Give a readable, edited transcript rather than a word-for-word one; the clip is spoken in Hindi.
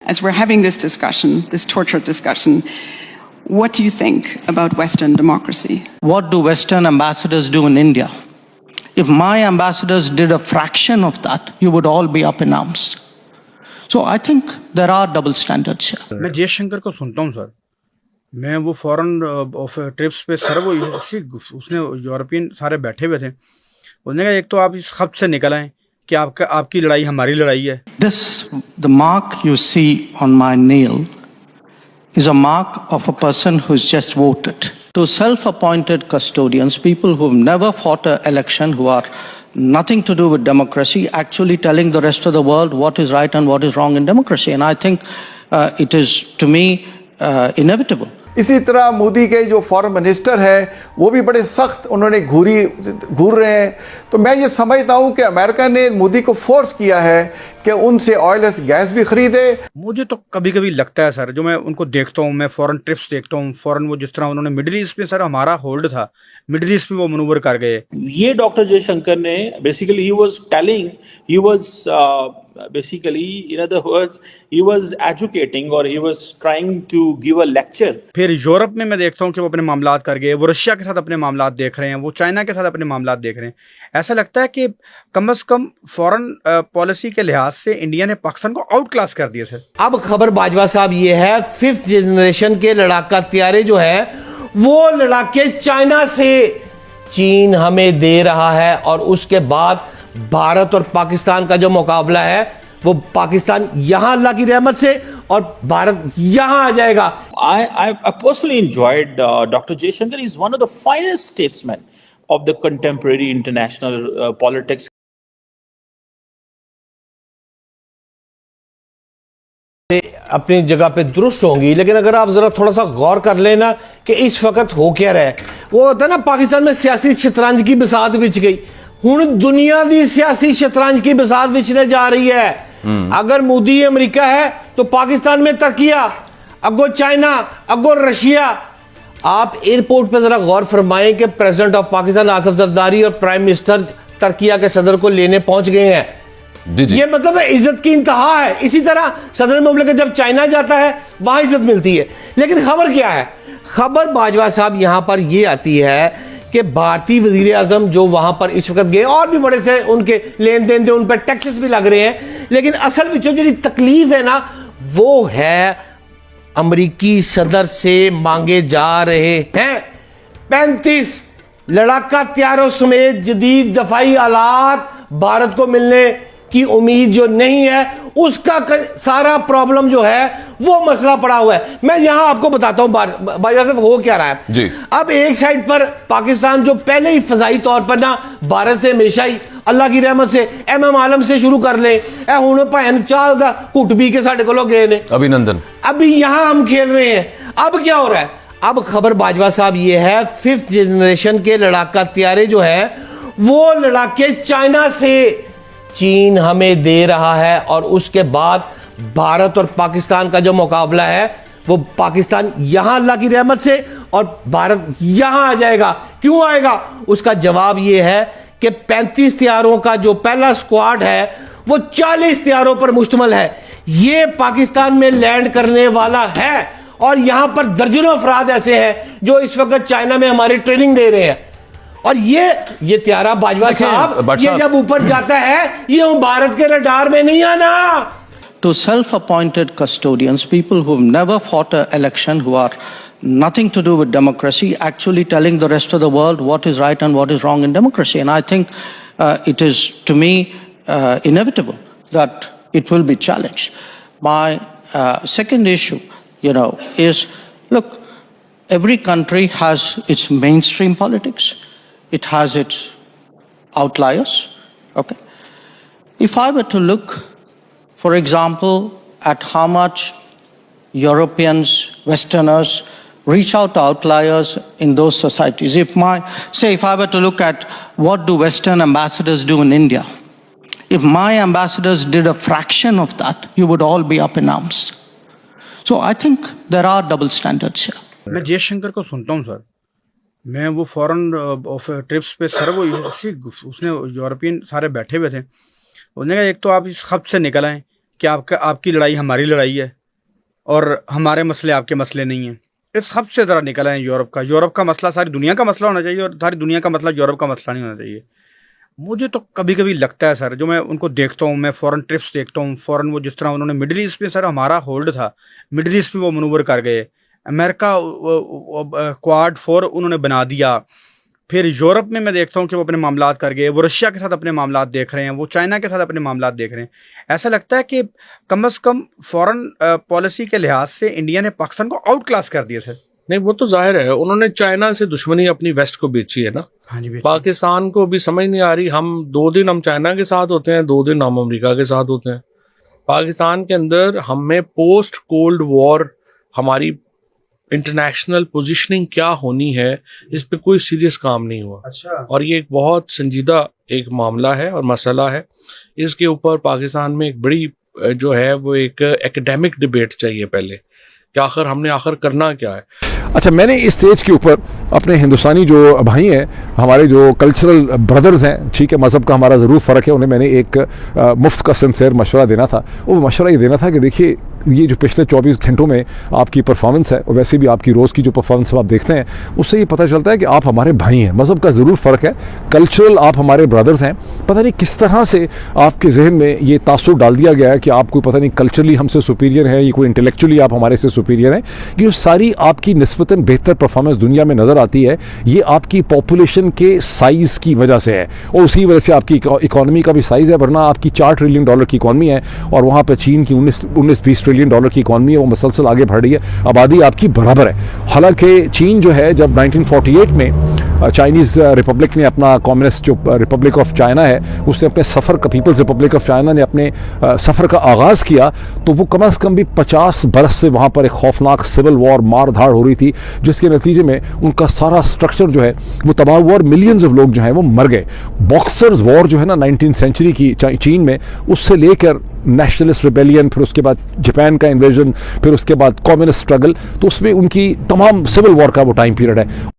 As we're having this discussion, this torture discussion, what do you think about Western democracy? What do Western ambassadors do in India? If my ambassadors did a fraction of that, you would all be up in arms. So I think there are double standards here. मैं जयशंकर को सुनता हूँ सर, मैं वो फॉरेन ऑफ ट्रिप्स पे सर वो उसने यूरोपियन सारे बैठे हुए थे, उसने कहा एक तो आप इस खत से निकल आए कि आपकी लड़ाई हमारी लड़ाई है. The mark you see on my nail is a mark of a person who's just voted. To self-appointed custodians, people who've never fought an election, who are nothing to do with democracy, actually telling the rest of the world what is right and what is wrong in democracy. And I think it is, to me, inevitable. इसी तरह मोदी के जो फॉरेन मिनिस्टर है वो भी बड़े सख्त उन्होंने घूर रहे हैं. तो मैं ये समझता हूं कि अमेरिका ने मोदी को फोर्स किया है कि उनसे ऑयल गैस भी खरीदे. मुझे तो कभी कभी लगता है सर, जो मैं उनको देखता हूँ, मैं फॉरेन ट्रिप्स देखता हूँ, फॉरेन वो जिस तरह उन्होंने मिडिल ईस्ट में सर हमारा होल्ड था, मिडिल ईस्ट में वो मनूवर कर गए. ये डॉक्टर जयशंकर ने basically he was basically in other words he was educating or he was trying to give a lecture. फिर यूरोप में मैं देखता हूँ कि वो अपने मामलात कर गए, वो रशिया के साथ अपने मामलात देख रहे हैं, वो चाइना के साथ अपने मामलात देख रहे हैं. ऐसा लगता है कि कम से कम फॉरेन पॉलिसी के लिहाज से इंडिया ने पाकिस्तान को आउट क्लास कर दिया सर. अब खबर बाजवा साहब ये है, 5th जनरेशन के लड़ाका तैयारे जो है वो लड़ाके चाइना से चीन हमें दे रहा है, और उसके बाद भारत और पाकिस्तान का जो मुकाबला है वो पाकिस्तान यहां अल्लाह की रहमत से और भारत यहां आ जाएगा. I personally enjoyed Dr. Jaishankar. He's one of the finest statesmen of the contemporary international politics. अपनी जगह पे दुरुस्त होंगी, लेकिन अगर आप जरा थोड़ा सा गौर कर लेना कि इस वक्त हो क्या रहा है. वो होता है ना, पाकिस्तान में सियासी शतरंज की बिसात बिछ गई, हुण दुनिया की सियासी शतरंज की बिसात बिछने जा रही है. अगर मोदी अमेरिका है तो पाकिस्तान में तुर्किया, अगो चाइना, अगो रशिया. आप एयरपोर्ट पे जरा गौर फरमाएं कि प्रेसिडेंट ऑफ पाकिस्तान आसिफ जरदारी और प्राइम मिनिस्टर तुर्किया के सदर को लेने पहुंच गए हैं. ये मतलब है इज्जत की इंतहा है. इसी तरह सदर मुमलिकत जब चाइना जाता है वहां इज्जत मिलती है. लेकिन खबर क्या है? खबर बाजवा साहब यहां पर यह आती है कि भारतीय वजीर आजम जो वहां पर इस वक्त गए, और भी बड़े से उनके लेन देन थे, उन पर टैक्सेस भी लग रहे हैं, लेकिन असल में जो तकलीफ है ना वो है अमरीकी सदर से मांगे जा रहे हैं 35 लड़ाका तैयारों समेत जदीद दफाई आलात भारत को मिलने की उम्मीद जो नहीं है. उसका सारा प्रॉब्लम जो है वो मसला पड़ा हुआ है. मैं यहां आपको बताता हूं बाजवा साहब हो क्या रहा है जी. अब एक साइड पर पाकिस्तान जो पहले ही फजाई तौर पर ना भारत से हमेशा ही अल्लाह की रहमत से एमएम आलम से शुरू कर ले, हुण भैन चाह दा घुट पी के साडे कोलों गए ने, अभिनंदन. अभी यहां हम खेल रहे हैं. अब क्या हो रहा है? अब खबर बाजवा साहब ये है, 5th जनरेशन के लड़ाका तैयारे जो है वो लड़ाके चाइना से चीन हमें दे रहा है, और उसके बाद भारत और पाकिस्तान का जो मुकाबला है वो पाकिस्तान यहां अल्लाह की रहमत से और भारत यहां आ जाएगा. क्यों आएगा? उसका जवाब यह है कि 35 तैयारों का जो पहला स्क्वाड है वो 40 तैयारों पर मुश्तमिल है. ये पाकिस्तान में लैंड करने वाला है, और यहां पर दर्जनों अफराद ऐसे हैं जो इस वक्त चाइना में हमारी ट्रेनिंग दे रहे हैं. और ये त्यारा बाजवा साहब ये जब ऊपर जाता है ये भारत के रडार में नहीं आना. To self-appointed custodians, people who've never fought an election, who are nothing to do with democracy, actually telling the rest of the world what is right and what is wrong in democracy. And I think it is, to me, inevitable that it will be challenged. My second issue, is, look, every country has its mainstream politics. It has its outliers, okay? If I were to look, for example, at how much Europeans, Westerners reach out to outliers in those societies, if I were to look at what do Western ambassadors do in India, if my ambassadors did a fraction of that, you would all be up in arms. So I think there are double standards here. मैं जयशंकर को सुनता हूँ सर, मैं वो फॉरेन ऑफ ट्रिप्स पे सर वो उसने यूरोपियन सारे बैठे हुए थे, उसने कहा एक तो आप इस खत से निकल आए कि आपकी लड़ाई हमारी लड़ाई है और हमारे मसले आपके मसले नहीं हैं। इस सबसे ज़रा निकला है यूरोप का मसला सारी दुनिया का मसला होना चाहिए और सारी दुनिया का मसला यूरोप का मसला नहीं होना चाहिए। मुझे तो कभी कभी लगता है सर, जो मैं उनको देखता हूँ, मैं फॉरेन ट्रिप्स देखता हूँ, फॉरेन वो जिस तरह उन्होंने मिडिल ईस्ट में सर हमारा होल्ड था, मिडिल ईस्ट में वो मनूवर कर गए, अमेरिका क्वाड 4 उन्होंने बना दिया, फिर यूरोप में मैं देखता हूँ कि वो अपने मामलात कर गए, वो रशिया के साथ अपने मामलात देख रहे हैं, वो चाइना के साथ अपने मामलात देख रहे हैं। ऐसा लगता है कि कम से कम फॉरेन पॉलिसी के लिहाज से इंडिया ने पाकिस्तान को आउट क्लास कर दिया सर। नहीं, वो तो जाहिर है, उन्होंने चाइना से दुश्मनी अपनी वेस्ट को बेची है ना। हाँ जी, पाकिस्तान को भी समझ नहीं आ रही, हम 2 दिन हम चाइना के साथ होते हैं, 2 दिन हम अमेरिका के साथ होते हैं। पाकिस्तान के अंदर हमें पोस्ट कोल्ड वॉर हमारी इंटरनेशनल पोजीशनिंग क्या होनी है, इस पे कोई सीरियस काम नहीं हुआ। अच्छा। और ये एक बहुत संजीदा एक मामला है और मसला है। इसके ऊपर पाकिस्तान में एक बड़ी जो है वो एक एकेडमिक डिबेट चाहिए पहले कि आखिर हमने आखिर करना क्या है। अच्छा, मैंने इस स्टेज के ऊपर अपने हिंदुस्तानी जो भाई हैं, हमारे जो कल्चरल ब्रदर्स हैं, ठीक है, मज़हब का हमारा ज़रूर फ़र्क है, उन्हें मैंने एक मुफ्त का सिंसियर मशवरा देना था। वो मशवरा ये देना था कि देखिए, ये जो पिछले 24 घंटों में आपकी परफॉर्मेंस है और वैसे भी आपकी रोज़ की जो परफॉर्मेंस आप देखते हैं, उससे ये पता चलता है कि आप हमारे भाई हैं। मज़हब का ज़रूर फ़र्क है, कल्चरल आप हमारे ब्रदर्स हैं। पता नहीं किस तरह से आपके जहन में ये तासुर डाल दिया गया है कि आप कोई पता नहीं कल्चरली हमसे सुपीरियर है, या कोई इंटेलेक्चुअली आप हमारे से सुपीरियर हैं। ये सारी आपकी निस्बतन बेहतर परफॉर्मेंस दुनिया में नज़र आती है, ये आपकी पॉपुलेशन के साइज़ की वजह से है और उसी वजह से आपकी इकॉनमी का भी साइज़ है। वरना आपकी $4 ट्रिलियन की इकॉनमी है और वहाँ पर चीन की 19-20 ट्रिलियन डॉलर की इकॉनमी है, वो मुसलसल आगे बढ़ रही है, आबादी आपकी बराबर है। हालांकि चीन जो है, जब 1948 में चाइनीज़ रिपब्लिक ने अपना कम्युनिस्ट जो रिपब्लिक ऑफ चाइना है, उसने अपने सफ़र का, पीपल्स रिपब्लिक ऑफ चाइना ने अपने सफ़र का आगाज़ किया, तो वो कम अज़ कम भी 50 बरस से वहाँ पर एक खौफनाक सिविल वॉर, मार धाड़ हो रही थी, जिसके नतीजे में उनका सारा स्ट्रक्चर जो है वो तबाह हुआ और मिलियंस ऑफ लोग जो हैं वो मर गए। बॉक्सर्स वॉर जो है ना 19th सेंचुरी की चीन में, उससे लेकर नेशनलिस्ट रिबेलियन, फिर उसके बाद जापान का इन्वेजन, फिर उसके बाद कम्युनिस्ट स्ट्रगल, तो उसमें उनकी तमाम सिविल वॉर का वो टाइम पीरियड है।